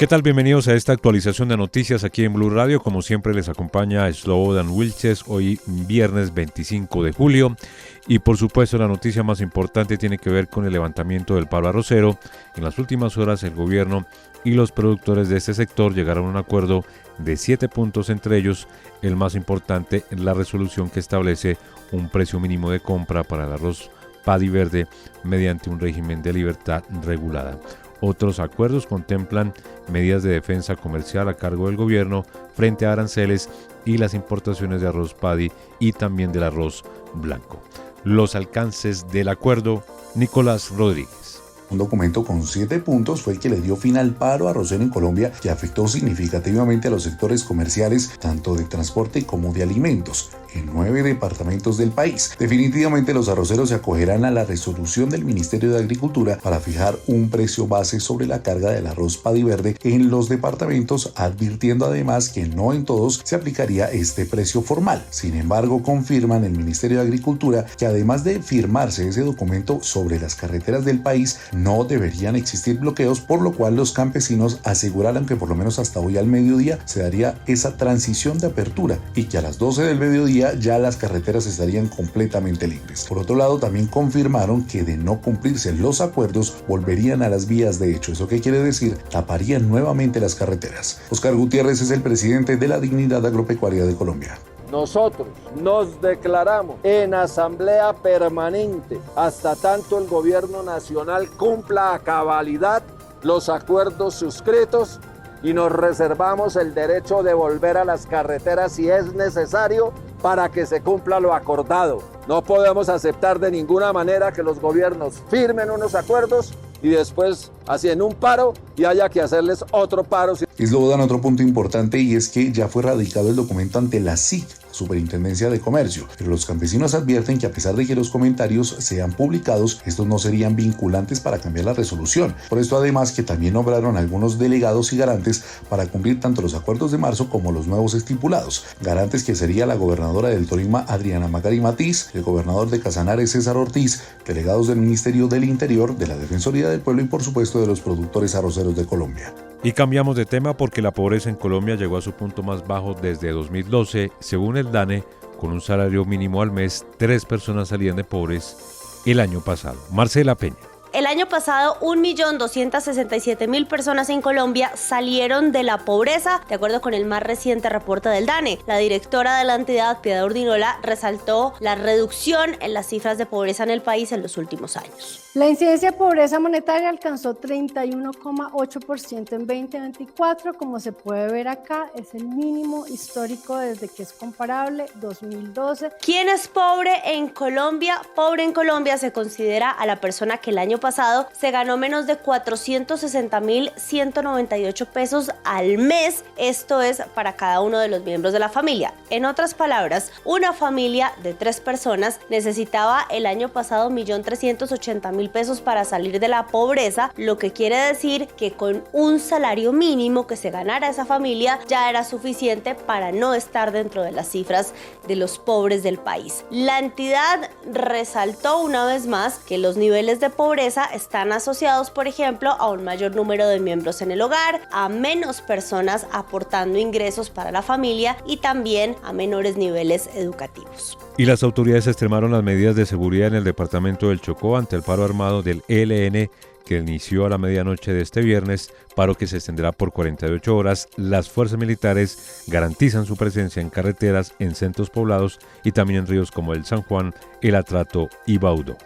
¿Qué tal? Bienvenidos a esta actualización de noticias aquí en Blue Radio. Como siempre les acompaña Slobodan Wilches, hoy viernes 25 de julio. Y por supuesto la noticia más importante tiene que ver con el levantamiento del paro arrocero. En las últimas horas el gobierno y los productores de este sector llegaron a un acuerdo de 7 puntos, entre ellos el más importante, la resolución que establece un precio mínimo de compra para el arroz paddy verde mediante un régimen de libertad regulada. Otros acuerdos contemplan medidas de defensa comercial a cargo del gobierno frente a aranceles y las importaciones de arroz paddy y también del arroz blanco. Los alcances del acuerdo, Nicolás Rodríguez. Un documento con 7 puntos fue el que le dio fin al paro arrocero en Colombia, que afectó significativamente a los sectores comerciales, tanto de transporte como de alimentos, en 9 departamentos del país. Definitivamente los arroceros se acogerán a la resolución del Ministerio de Agricultura para fijar un precio base sobre la carga del arroz paddy verde en los departamentos, advirtiendo además que no en todos se aplicaría este precio formal. Sin embargo, confirman el Ministerio de Agricultura que además de firmarse ese documento sobre las carreteras del país, no deberían existir bloqueos, por lo cual los campesinos aseguraron que por lo menos hasta hoy al mediodía se daría esa transición de apertura y que a las 12 del mediodía ya las carreteras estarían completamente libres. Por otro lado, también confirmaron que de no cumplirse los acuerdos volverían a las vías de hecho. ¿Eso qué quiere decir? Taparían nuevamente las carreteras. Oscar Gutiérrez es el presidente de la Dignidad Agropecuaria de Colombia. Nosotros nos declaramos en asamblea permanente hasta tanto el gobierno nacional cumpla a cabalidad los acuerdos suscritos y nos reservamos el derecho de volver a las carreteras si es necesario para que se cumpla lo acordado. No podemos aceptar de ninguna manera que los gobiernos firmen unos acuerdos y después hacen un paro y haya que hacerles otro paro. Slobodan, otro punto importante, y es que ya fue radicado el documento ante la SIC, Superintendencia de Comercio, pero los campesinos advierten que a pesar de que los comentarios sean publicados, estos no serían vinculantes para cambiar la resolución. Por esto además que también nombraron algunos delegados y garantes para cumplir tanto los acuerdos de marzo como los nuevos estipulados. Garantes que sería la gobernadora del Tolima, Adriana Magari Matiz, el gobernador de Casanare, César Ortiz, delegados del Ministerio del Interior, de la Defensoría del Pueblo y por supuesto de los productores arroceros de Colombia. Y cambiamos de tema porque la pobreza en Colombia llegó a su punto más bajo desde 2012. Según el DANE, con un salario mínimo al mes, 3 personas salían de pobres el año pasado. Marcela Peña. El año pasado, 1.267.000 personas en Colombia salieron de la pobreza, de acuerdo con el más reciente reporte del DANE. La directora de la entidad, Piedad Urdinola, resaltó la reducción en las cifras de pobreza en el país en los últimos años. La incidencia de pobreza monetaria alcanzó 31,8% en 2024. Como se puede ver acá, es el mínimo histórico desde que es comparable 2012. ¿Quién es pobre en Colombia? Pobre en Colombia se considera a la persona que el año pasado se ganó menos de 460.198 pesos al mes. Esto es para cada uno de los miembros de la familia. En otras palabras, una familia de 3 personas necesitaba el año pasado 1.380.000 pesos para salir de la pobreza, lo que quiere decir que con un salario mínimo que se ganara esa familia ya era suficiente para no estar dentro de las cifras de los pobres del país. La entidad resaltó una vez más que los niveles de pobreza están asociados, por ejemplo, a un mayor número de miembros en el hogar, a menos personas aportando ingresos para la familia y también a menores niveles educativos. Y las autoridades extremaron las medidas de seguridad en el departamento del Chocó ante el paro armado del ELN que inició a la medianoche de este viernes, paro que se extenderá por 48 horas. Las fuerzas militares garantizan su presencia en carreteras, en centros poblados y también en ríos como el San Juan, el Atrato y Baudó.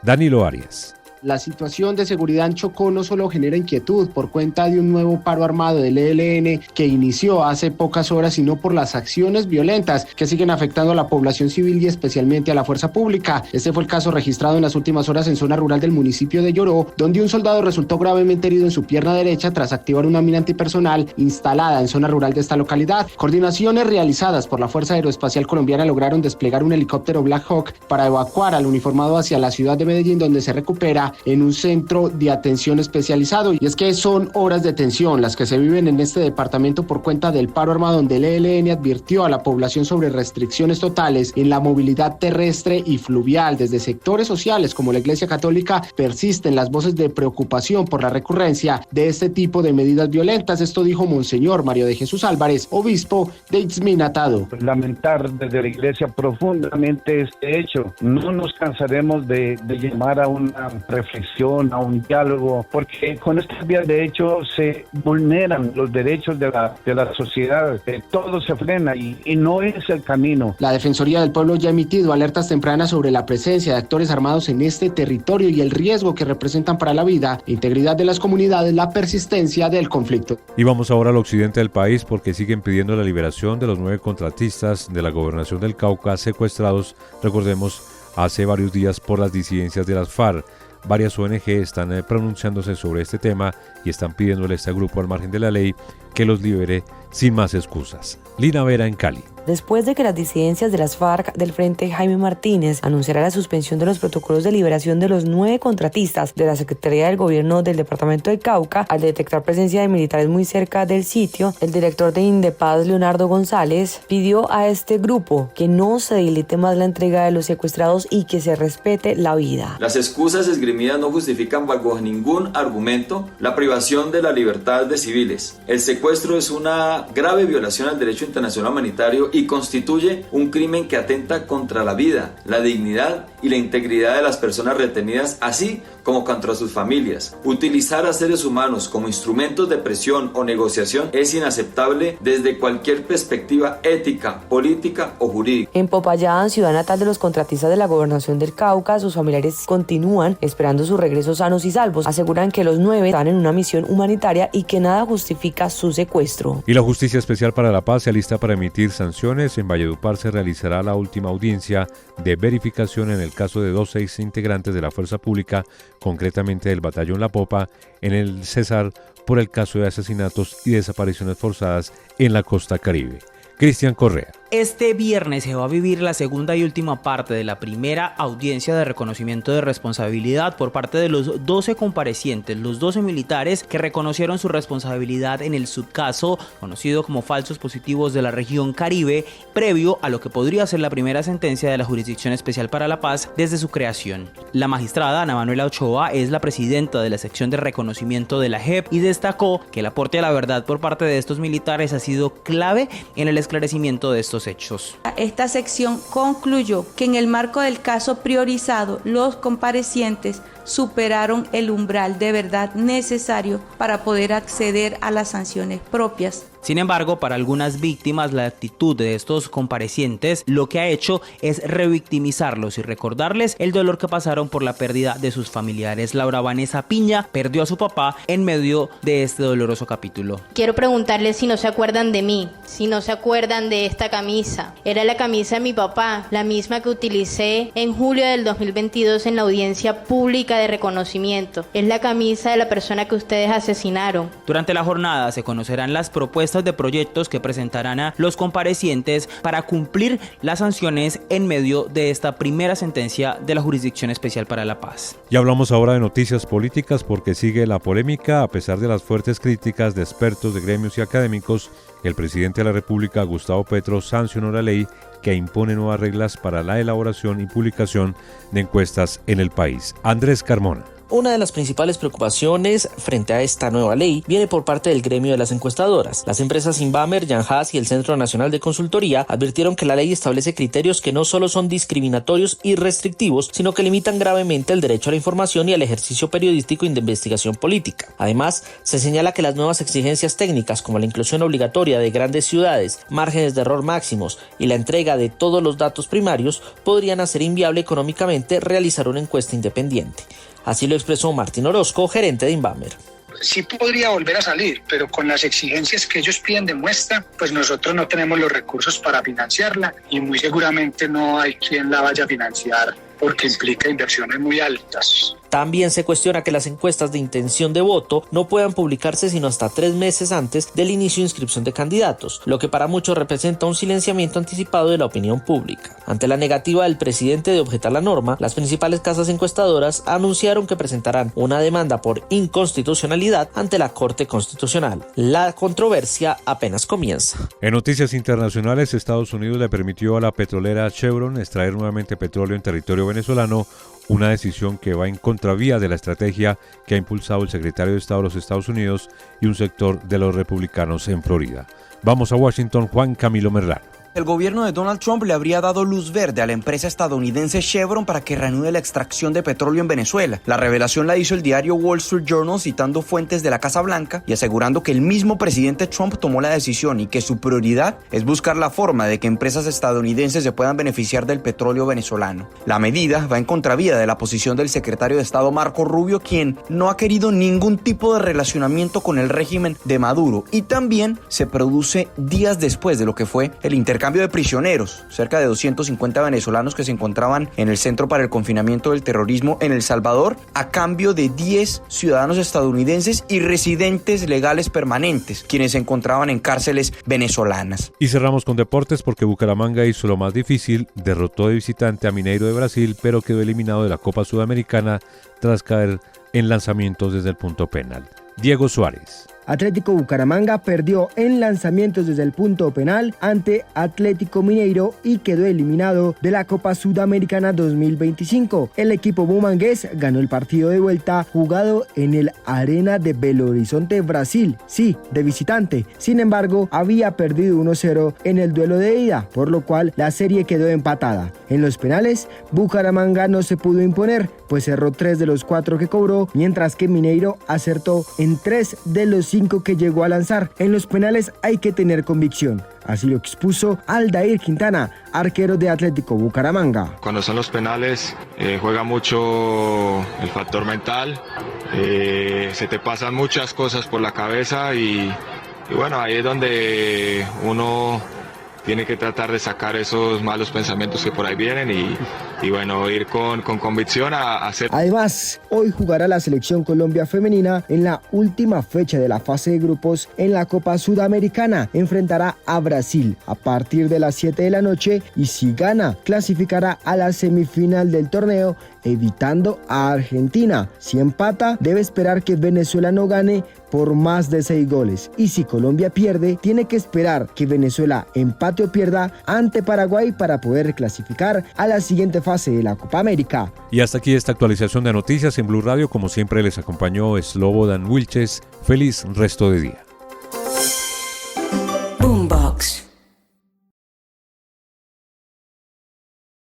Danilo Arias. La situación de seguridad en Chocó no solo genera inquietud por cuenta de un nuevo paro armado del ELN que inició hace pocas horas, sino por las acciones violentas que siguen afectando a la población civil y especialmente a la fuerza pública. Este fue el caso registrado en las últimas horas en zona rural del municipio de Lloró, donde un soldado resultó gravemente herido en su pierna derecha tras activar una mina antipersonal instalada en zona rural de esta localidad. Coordinaciones realizadas por la Fuerza Aeroespacial Colombiana lograron desplegar un helicóptero Black Hawk para evacuar al uniformado hacia la ciudad de Medellín, donde se recupera internada en un centro de atención especializado. Y es que son horas de tensión las que se viven en este departamento por cuenta del paro armado, donde el ELN advirtió a la población sobre restricciones totales en la movilidad terrestre y fluvial. Desde sectores sociales como la Iglesia Católica persisten las voces de preocupación por la recurrencia de este tipo de medidas violentas. Esto dijo Monseñor Mario de Jesús Álvarez, obispo de Ixminatado. Lamentar desde la Iglesia profundamente este hecho. No nos cansaremos de llamar a una reflexión, a un diálogo, porque con estas vías de hecho se vulneran los derechos de la sociedad. Todo se frena y no es el camino. La Defensoría del Pueblo ya ha emitido alertas tempranas sobre la presencia de actores armados en este territorio y el riesgo que representan para la vida e integridad de las comunidades la persistencia del conflicto. Y vamos ahora al occidente del país porque siguen pidiendo la liberación de los 9 contratistas de la gobernación del Cauca secuestrados, recordemos, hace varios días por las disidencias de las FARC. Varias ONG están pronunciándose sobre este tema y están pidiéndole a este grupo al margen de la ley que los libere sin más excusas. Lina Vera en Cali. Después de que las disidencias de las FARC del Frente Jaime Martínez anunciara la suspensión de los protocolos de liberación de los 9 contratistas de la Secretaría del Gobierno del Departamento del Cauca, al detectar presencia de militares muy cerca del sitio, el director de Indepaz, Leonardo González, pidió a este grupo que no se dilate más la entrega de los secuestrados y que se respete la vida. Las excusas esgrimidas no justifican bajo ningún argumento la privación de la libertad de civiles. El secuestro es una grave violación al derecho internacional humanitario y constituye un crimen que atenta contra la vida, la dignidad y la integridad de las personas retenidas, así como contra sus familias. Utilizar a seres humanos como instrumentos de presión o negociación es inaceptable desde cualquier perspectiva ética, política o jurídica. En Popayán, ciudad natal de los contratistas de la gobernación del Cauca, sus familiares continúan esperando su regreso sanos y salvos. Aseguran que los 9 están en una misión humanitaria y que nada justifica su secuestro. Y la Justicia Especial para la Paz se alista para emitir sanciones. En Valledupar se realizará la última audiencia de verificación en el caso de 2 exintegrantes de la Fuerza Pública, concretamente del Batallón La Popa, en el Cesar por el caso de asesinatos y desapariciones forzadas en la costa Caribe. Cristian Correa. Este viernes se va a vivir la segunda y última parte de la primera audiencia de reconocimiento de responsabilidad por parte de los 12 comparecientes, los 12 militares que reconocieron su responsabilidad en el subcaso conocido como falsos positivos de la región Caribe, previo a lo que podría ser la primera sentencia de la Jurisdicción Especial para la Paz desde su creación. La magistrada Ana Manuela Ochoa es la presidenta de la sección de reconocimiento de la JEP y destacó que el aporte a la verdad por parte de estos militares ha sido clave en el esclarecimiento de estos hechos. Esta sección concluyó que en el marco del caso priorizado, los comparecientes superaron el umbral de verdad necesario para poder acceder a las sanciones propias. Sin embargo, para algunas víctimas, la actitud de estos comparecientes lo que ha hecho es revictimizarlos y recordarles el dolor que pasaron por la pérdida de sus familiares. Laura Vanessa Piña perdió a su papá en medio de este doloroso capítulo. Quiero preguntarles si no se acuerdan de mí, si no se acuerdan de esta camisa. Era la camisa de mi papá, la misma que utilicé en julio del 2022 en la audiencia pública de reconocimiento. Es la camisa de la persona que ustedes asesinaron. Durante la jornada se conocerán las propuestas de proyectos que presentarán a los comparecientes para cumplir las sanciones en medio de esta primera sentencia de la Jurisdicción Especial para la Paz. Y hablamos ahora de noticias políticas porque sigue la polémica a pesar de las fuertes críticas de expertos de gremios y académicos. El presidente de la República, Gustavo Petro, sancionó la ley que impone nuevas reglas para la elaboración y publicación de encuestas en el país. Andrés Carmona. Una de las principales preocupaciones frente a esta nueva ley viene por parte del gremio de las encuestadoras. Las empresas Inbamer, Yanhas y el Centro Nacional de Consultoría advirtieron que la ley establece criterios que no solo son discriminatorios y restrictivos, sino que limitan gravemente el derecho a la información y al ejercicio periodístico y de investigación política. Además, se señala que las nuevas exigencias técnicas como la inclusión obligatoria de grandes ciudades, márgenes de error máximos y la entrega de todos los datos primarios podrían hacer inviable económicamente realizar una encuesta independiente. Así lo expresó Martín Orozco, gerente de Inbamer. Sí podría volver a salir, pero con las exigencias que ellos piden de muestra, pues nosotros no tenemos los recursos para financiarla y muy seguramente no hay quien la vaya a financiar porque implica inversiones muy altas. También se cuestiona que las encuestas de intención de voto no puedan publicarse sino hasta 3 meses antes del inicio de inscripción de candidatos, lo que para muchos representa un silenciamiento anticipado de la opinión pública. Ante la negativa del presidente de objetar la norma, las principales casas encuestadoras anunciaron que presentarán una demanda por inconstitucionalidad ante la Corte Constitucional. La controversia apenas comienza. En noticias internacionales, Estados Unidos le permitió a la petrolera Chevron extraer nuevamente petróleo en territorio venezolano, una decisión que va en contravía de la estrategia que ha impulsado el secretario de Estado de los Estados Unidos y un sector de los republicanos en Florida. Vamos a Washington, Juan Camilo Merlán. El gobierno de Donald Trump le habría dado luz verde a la empresa estadounidense Chevron para que reanude la extracción de petróleo en Venezuela. La revelación la hizo el diario Wall Street Journal citando fuentes de la Casa Blanca y asegurando que el mismo presidente Trump tomó la decisión y que su prioridad es buscar la forma de que empresas estadounidenses se puedan beneficiar del petróleo venezolano. La medida va en contravía de la posición del secretario de Estado Marco Rubio, quien no ha querido ningún tipo de relacionamiento con el régimen de Maduro, y también se produce días después de lo que fue el intercambio de prisioneros, cerca de 250 venezolanos que se encontraban en el Centro para el Confinamiento del Terrorismo en El Salvador, a cambio de 10 ciudadanos estadounidenses y residentes legales permanentes, quienes se encontraban en cárceles venezolanas. Y cerramos con deportes porque Bucaramanga hizo lo más difícil, derrotó de visitante a Mineiro de Brasil, pero quedó eliminado de la Copa Sudamericana tras caer en lanzamientos desde el punto penal. Diego Suárez. Atlético Bucaramanga perdió en lanzamientos desde el punto penal ante Atlético Mineiro y quedó eliminado de la Copa Sudamericana 2025. El equipo bumangués ganó el partido de vuelta jugado en el Arena de Belo Horizonte, Brasil, sí, de visitante. Sin embargo, había perdido 1-0 en el duelo de ida, por lo cual la serie quedó empatada. En los penales, Bucaramanga no se pudo imponer, pues cerró 3 de los 4 que cobró, mientras que Mineiro acertó en 3 de los 5 que llegó a lanzar. En los penales hay que tener convicción. Así lo expuso Aldair Quintana, arquero de Atlético Bucaramanga. Cuando son los penales juega mucho el factor mental, se te pasan muchas cosas por la cabeza y bueno, ahí es donde uno tiene que tratar de sacar esos malos pensamientos que por ahí vienen y bueno, ir con convicción a hacer. Además, hoy jugará la selección Colombia femenina en la última fecha de la fase de grupos en la Copa Sudamericana. Enfrentará a Brasil a partir de las 7 de la noche y si gana, clasificará a la semifinal del torneo, evitando a Argentina. Si empata, debe esperar que Venezuela no gane por más de 6 goles. Y si Colombia pierde, tiene que esperar que Venezuela empate o pierda ante Paraguay para poder clasificar a la siguiente fase de la Copa América. Y hasta aquí esta actualización de noticias en Blue Radio. Como siempre les acompañó Slobodan Wilches. Feliz resto de día.